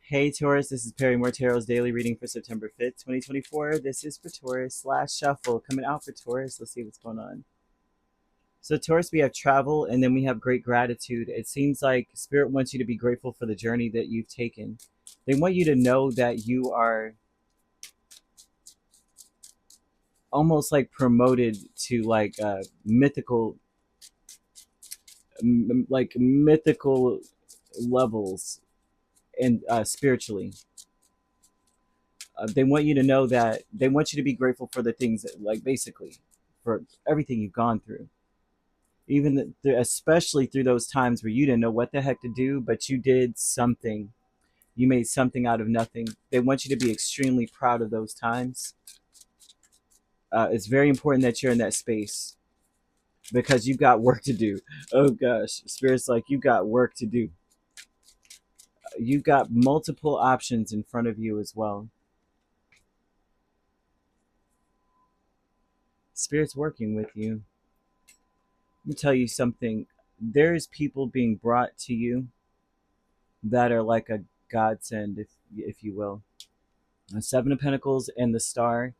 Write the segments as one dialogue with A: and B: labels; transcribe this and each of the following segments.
A: Hey Taurus, this is Perrymore Tarot's daily reading for September 5th, 2024. This is for Taurus / shuffle coming out for Taurus. Let's see what's going on. So Taurus, we have travel and then we have great gratitude. It seems like Spirit wants you to be grateful for the journey that you've taken. They want you to know that you are almost like promoted to like mythical levels and spiritually. They want you to know that they want you to be grateful for the things that, like, basically for everything you've gone through, even especially through those times where you didn't know what the heck to do, but you did something. You made something out of nothing. They want you to be extremely proud of those times. It's very important that you're in that space because you've got work to do. Oh gosh, Spirit's like, you got work to do. You've got multiple options in front of you as well. Spirit's working with you. Let me tell you something. There's people being brought to you that are like a godsend, if you will. The Seven of Pentacles and the Star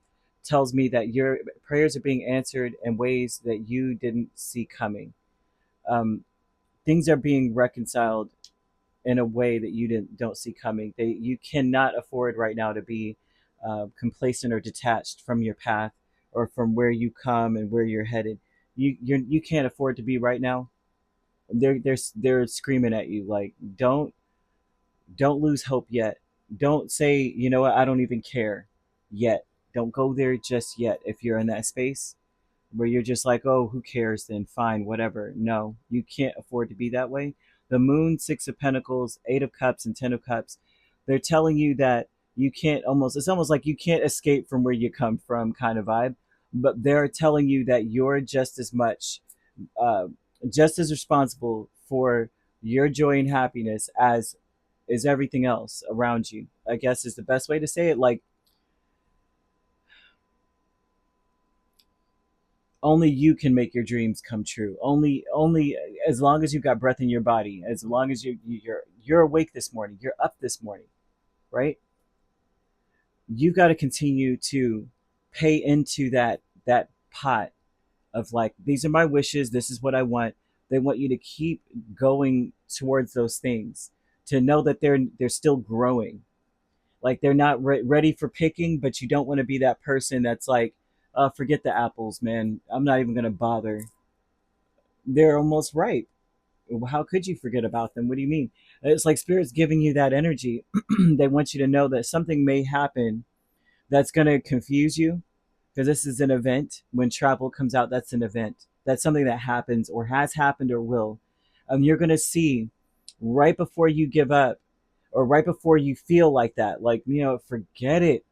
A: tells me that your prayers are being answered in ways that you didn't see coming. Um, Things are being reconciled in a way that you don't see coming. You cannot afford right now to be complacent or detached from your path or from where you come and where you're headed. You can't afford to be right now. They're screaming at you like, don't lose hope yet. Don't say, you know what, I don't even care yet. Don't go there just yet. If you're in that space where you're just like, oh, who cares, then fine, whatever. No, you can't afford to be that way. The Moon, Six of Pentacles, Eight of Cups, and Ten of Cups, they're telling you that you can't it's almost like you can't escape from where you come from kind of vibe. But they're telling you that you're just as much, uh, just as responsible for your joy and happiness as is everything else around you, I guess is the best way to say it. Like, only you can make your dreams come true. Only as long as you've got breath in your body, as long as you're awake this morning, you're up this morning, right? You've got to continue to pay into that pot of like, these are my wishes, this is what I want. They want you to keep going towards those things, to know that they're still growing. Like, they're not ready for picking, but you don't want to be that person that's like, forget the apples, man, I'm not even going to bother. They're almost right. How could you forget about them? What do you mean? It's like Spirit's giving you that energy. They want you to know that something may happen that's going to confuse you, because this is an event. When travel comes out, that's an event. That's something that happens or has happened or will. You're going to see right before you give up, or right before you feel like that, like, forget it.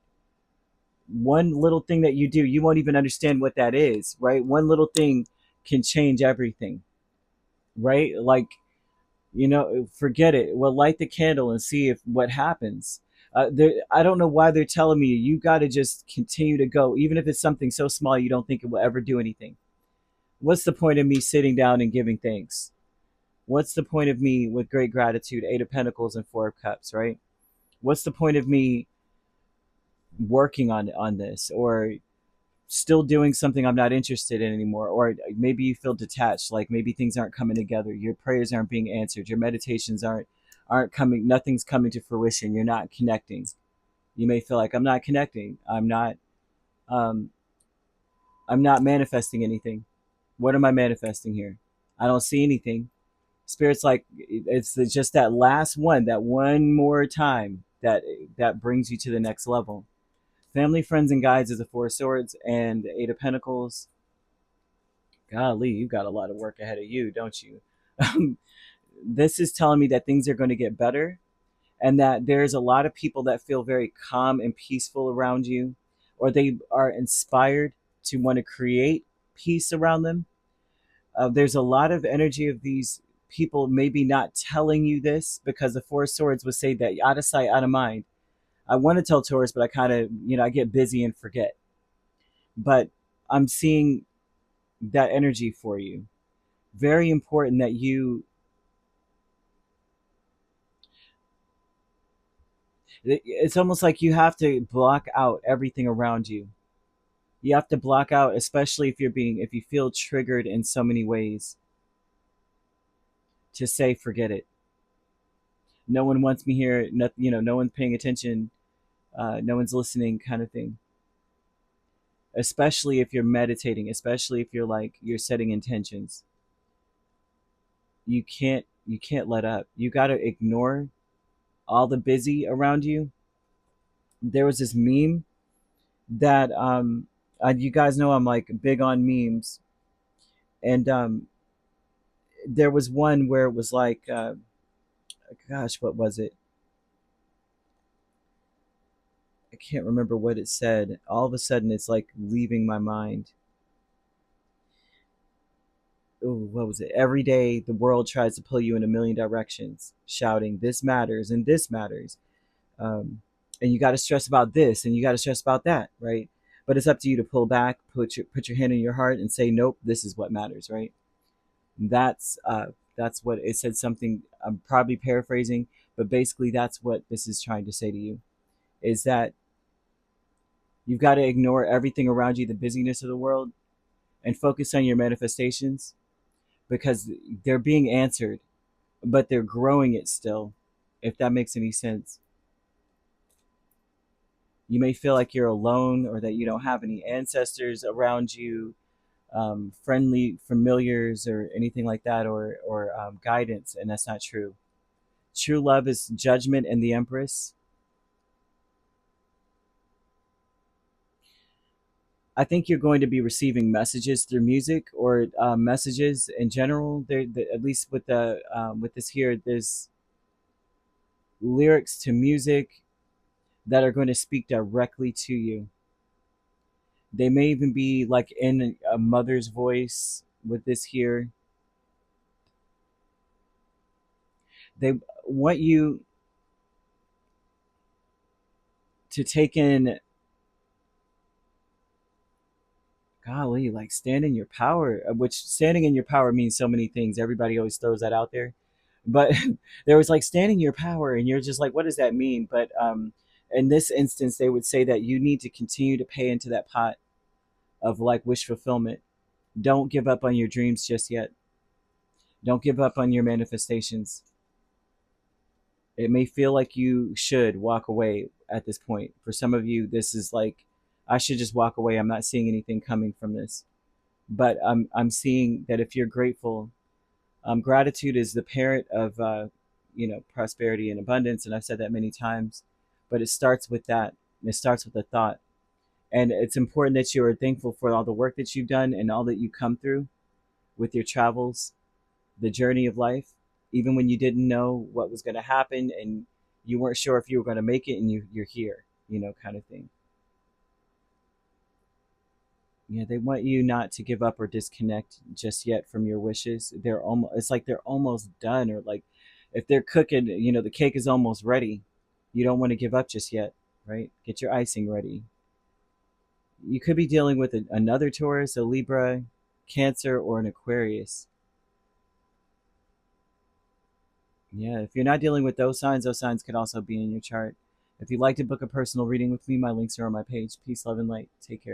A: One little thing that you do, you won't even understand what that is, right? One little thing can change everything, right? Like, forget it. Well, light the candle and see if what happens. I don't know why they're telling me you got to just continue to go, even if it's something so small you don't think it will ever do anything. What's the point of me sitting down and giving thanks? What's the point of me with great gratitude, Eight of Pentacles and Four of Cups, right? What's the point of me working on this, or still doing something I'm not interested in anymore? Or maybe you feel detached, like maybe things aren't coming together, your prayers aren't being answered, your meditations aren't coming, nothing's coming to fruition, you're not connecting. You may feel like, I'm not connecting, um I'm not manifesting anything. What am I manifesting here? I don't see anything. Spirit's like, it's just that last one, that one more time, that brings you to the next level. Family, friends, and guides is the Four of Swords and the Eight of Pentacles. Golly, you've got a lot of work ahead of you, don't you? This is telling me that things are going to get better, and that there's a lot of people that feel very calm and peaceful around you, or they are inspired to want to create peace around them. There's a lot of energy of these people maybe not telling you this, because the Four of Swords would say that out of sight, out of mind. I want to tell Taurus, but I kind of, I get busy and forget. But I'm seeing that energy for you. Very important that you It's almost like you have to block out everything around you. You have to block out, especially if you feel triggered in so many ways, to say forget it. No one wants me here. No, no one's paying attention. No one's listening, kind of thing. Especially if you're meditating, especially if you're setting intentions. You can't let up. You got to ignore all the busy around you. There was this meme that you guys know I'm like big on memes, and there was one where it was like, gosh, what was it? I can't remember what it said. All of a sudden, it's like leaving my mind. Ooh, what was it? Every day, the world tries to pull you in a million directions, shouting, "This matters and this matters," um, and you got to stress about this and you got to stress about that, right? But it's up to you to pull back, put your hand in your heart, and say, "Nope, this is what matters," right? That's what it said. Something I'm probably paraphrasing, but basically, that's what this is trying to say to you: is that you've got to ignore everything around you, the busyness of the world, and focus on your manifestations because they're being answered, but they're growing it still, if that makes any sense. You may feel like you're alone or that you don't have any ancestors around you, friendly familiars or anything like that, or guidance, and that's not true. True love is Judgment and the Empress. I think you're going to be receiving messages through music or messages in general. At least with this here, there's lyrics to music that are going to speak directly to you. They may even be like in a mother's voice with this here. They want you to take in, golly, like stand in your power, which standing in your power means so many things. Everybody always throws that out there. But there was like standing your power, and you're just like, what does that mean? But in this instance, they would say that you need to continue to pay into that pot of like wish fulfillment. Don't give up on your dreams just yet. Don't give up on your manifestations. It may feel like you should walk away at this point. For some of you, this is like, I should just walk away. I'm not seeing anything coming from this. But I'm seeing that if you're grateful, gratitude is the parent of prosperity and abundance, and I've said that many times. But it starts with that. It starts with a thought, and it's important that you are thankful for all the work that you've done and all that you come through with your travels, the journey of life, even when you didn't know what was going to happen and you weren't sure if you were going to make it, and you're here, kind of thing. Yeah, they want you not to give up or disconnect just yet from your wishes. It's like they're almost done, or like if they're cooking, the cake is almost ready. You don't want to give up just yet, right? Get your icing ready. You could be dealing with another Taurus, a Libra, Cancer, or an Aquarius. Yeah, if you're not dealing with those signs could also be in your chart. If you'd like to book a personal reading with me, my links are on my page. Peace, love, and light. Take care.